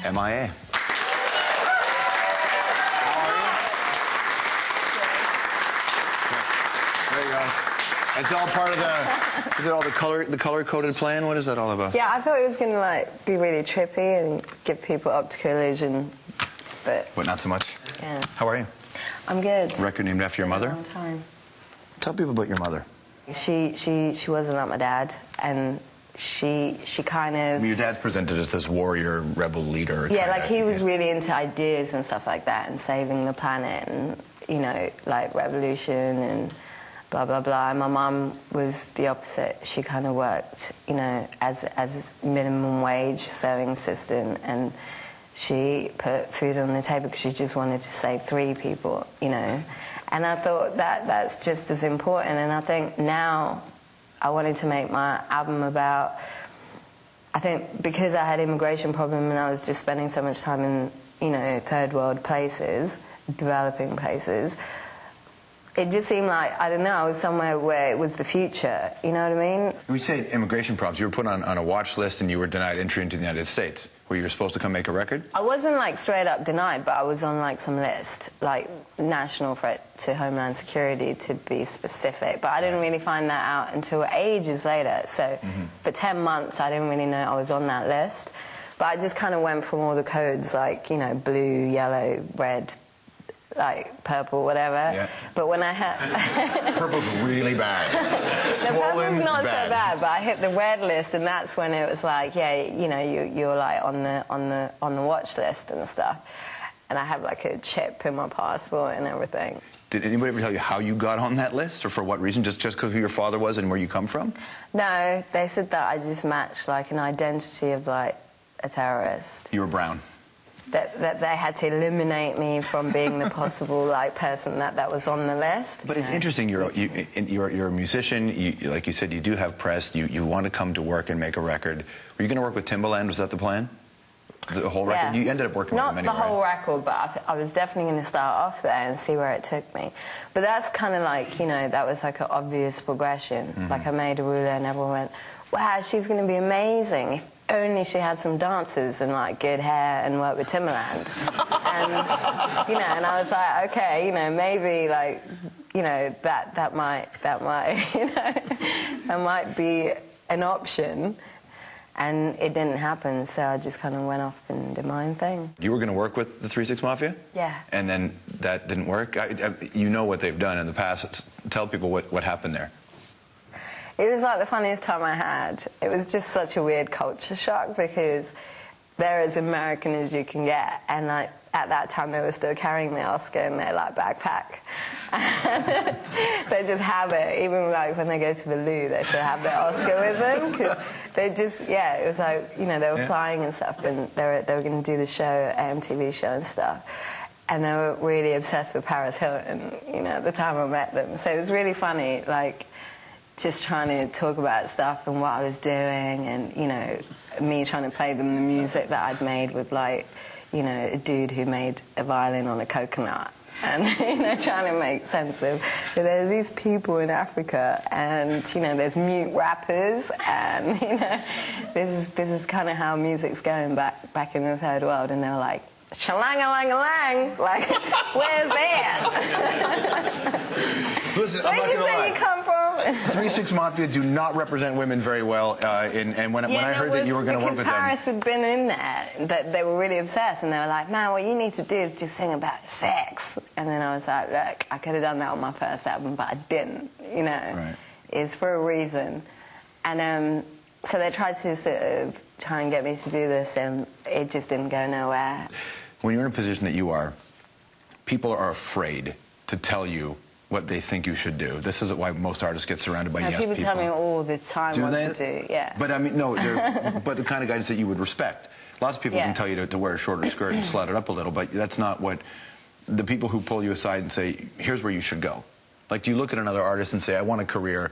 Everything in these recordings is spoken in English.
M.I.A. How are you? There you go. It's all part of the, is it all the color-coded plan? What is that all about? Yeah, I thought it was going to like be really trippy and give people optical illusion, but not so much? Yeah. How are you? I'm good. Record named after your mother? A long time. Tell people about your mother. She wasn't like my dad, and she kind of... Your dad's presented as this warrior, rebel leader. Yeah, like he was really into ideas and stuff like that, and saving the planet, and, you know, like revolution and blah, blah, blah. And my mum was the opposite. She kind of worked, you know, as minimum wage sewing assistant, and she put food on the table because she just wanted to save 3 people, you know. And I thought that's just as important. And I think now I wanted to make my album about, I think because I had immigration problem and I was just spending so much time in, you know, third world places, developing places, it just seemed like, I don't know, I was somewhere where it was the future, you know what I mean? When you say immigration problems, you were put on a watch list and you were denied entry into the United States, where you were supposed to come make a record? I wasn't like straight up denied, but I was on like some list, like national threat to Homeland Security to be specific. But I didn't really find that out until ages later. So for 10 months, I didn't really know I was on that list. But I just kind of went from all the codes, like, you know, blue, yellow, red, like purple, whatever. Yeah. But when I had... Purple's really bad. Swollen, purple's not bad. so bad, but I hit the red list, and that's when it was like, yeah, you know, you're like on the watch list and stuff. And I have like a chip in my passport and everything. Did anybody ever tell you how you got on that list, or for what reason? Just because of who your father was and where you come from? No, they said that I just matched like an identity of like a terrorist. You were brown. That they had to eliminate me from being the possible like person that was on the list. But it's interesting. You're a musician. Like you said, you do have press. You want to come to work and make a record. Were you going to work with Timbaland? Was that the plan? The whole record? Yeah. You ended up working with him anyway. Not the whole record, but I was definitely going to start off there and see where it took me. But that's kind of like, you know, that was like an obvious progression. Like I made Arula and everyone went, wow, she's going to be amazing. If only she had some dancers and like good hair and worked with Timbaland. And, you know, and I was like, okay, you know, maybe like, you know, that might, you know, that might be an option. And it didn't happen, so I just kind of went off and did my own thing. You were going to work with the 3 6 Mafia? Yeah. And then that didn't work? You know what they've done in the past. Tell people what happened there. It was like the funniest time I had. It was just such a weird culture shock because they're as American as you can get. And like, at that time, they were still carrying the Oscar in their like backpack. And they just have it. Even like when they go to the loo, they still have their Oscar with them. Cause they just, yeah, it was like, you know, they were flying and stuff. And they were going to do the show, MTV show and stuff. And they were really obsessed with Paris Hilton, you know, at the time I met them. So it was really funny, like, just trying to talk about stuff and what I was doing and, you know, me trying to play them the music that I'd made with, like, you know, a dude who made a violin on a coconut. And, you know, trying to make sense of, there's these people in Africa and, you know, there's mute rappers and, you know, this is kind of how music's going back in the third world. And they were like, shalang-a-lang-a-lang, like, where's that? Listen, Where did you say you come from? 3 6 Mafia do not represent women very well, and when I heard that you were going to work with them... Paris had been in there, that they were really obsessed, and they were like, man, what you need to do is just sing about sex. And then I was like, look, I could have done that on my first album, but I didn't, you know. Right. It's for a reason. And so they tried to sort of try and get me to do this, and it just didn't go nowhere. When you're in a position that you are, people are afraid to tell you what they think you should do. This is why most artists get surrounded by yes people. People tell me all the time what to do, yeah. But I mean, no, but the kind of guidance that you would respect. Lots of people can tell you to wear a shorter skirt and slut it up a little, but that's not what the people who pull you aside and say, here's where you should go. Like, do you look at another artist and say, I want a career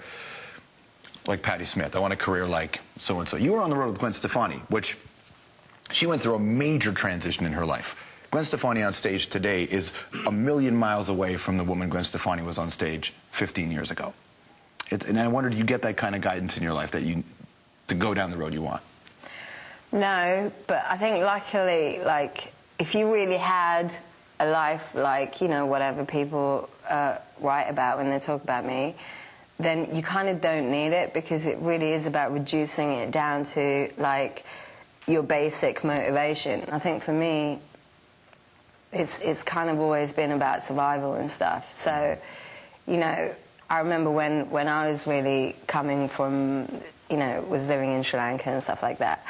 like Patti Smith, I want a career like so-and-so. You were on the road with Gwen Stefani, which she went through a major transition in her life. Gwen Stefani on stage today is a million miles away from the woman Gwen Stefani was on stage 15 years ago. And I wonder, do you get that kind of guidance in your life that to go down the road you want? No, but I think luckily, like, if you really had a life like, you know, whatever people write about when they talk about me, then you kind of don't need it, because it really is about reducing it down to, like, your basic motivation. I think for me, it's kind of always been about survival and stuff. So, you know, I remember when I was really coming from, you know, was living in Sri Lanka and stuff like that,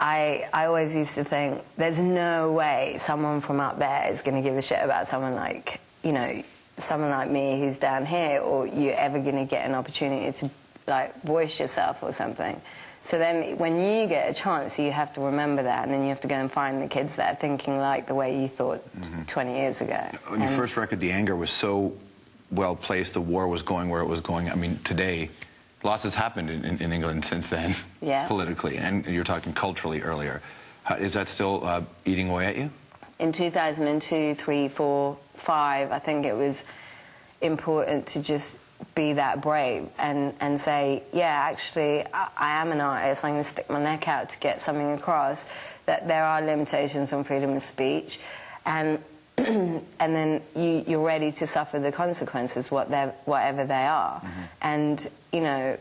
I always used to think, there's no way someone from up there is going to give a shit about someone like, you know, someone like me who's down here, or you're ever going to get an opportunity to, like, voice yourself or something. So then when you get a chance, you have to remember that, and then you have to go and find the kids that are thinking like the way you thought 20 years ago. On your first record, the anger was so well placed, the war was going where it was going. I mean, today, lots has happened in England since then, politically, and you're talking culturally earlier. Is that still eating away at you? In 2002, 3, 4, 5, I think it was important to just be that brave and say, yeah, actually, I am an artist. I'm going to stick my neck out to get something across, that there are limitations on freedom of speech, and and then you're ready to suffer the consequences, whatever they are. And, you know,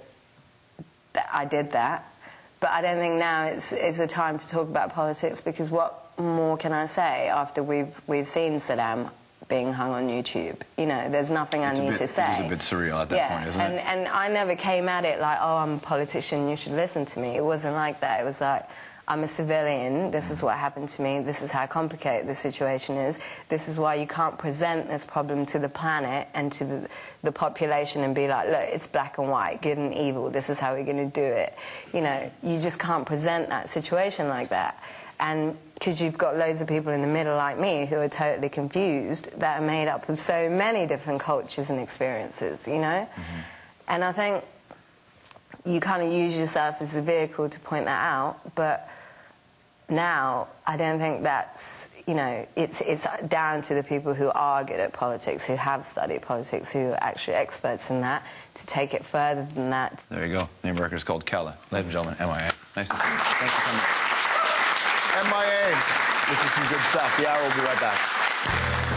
I did that. But I don't think now it's a time to talk about politics, because what more can I say after we've seen Saddam being hung on YouTube? You know, there's nothing I need to say. It's a bit surreal at that point, isn't it? And I never came at it like, oh, I'm a politician, you should listen to me. It wasn't like that. It was like, I'm a civilian, this is what happened to me, this is how complicated the situation is, this is why you can't present this problem to the planet and to the population and be like, look, it's black and white, good and evil, this is how we're going to do it. You know, you just can't present that situation like that. And because you've got loads of people in the middle like me who are totally confused, that are made up of so many different cultures and experiences, you know? And I think you kind of use yourself as a vehicle to point that out, but now I don't think that's, you know, it's down to the people who are good at politics, who have studied politics, who are actually experts in that, to take it further than that. There you go. Name of the record is called Kella. Ladies and gentlemen, M.I.A. Nice to see you. Thanks for coming. M.I.A. This is some good stuff. The Hour will be right back.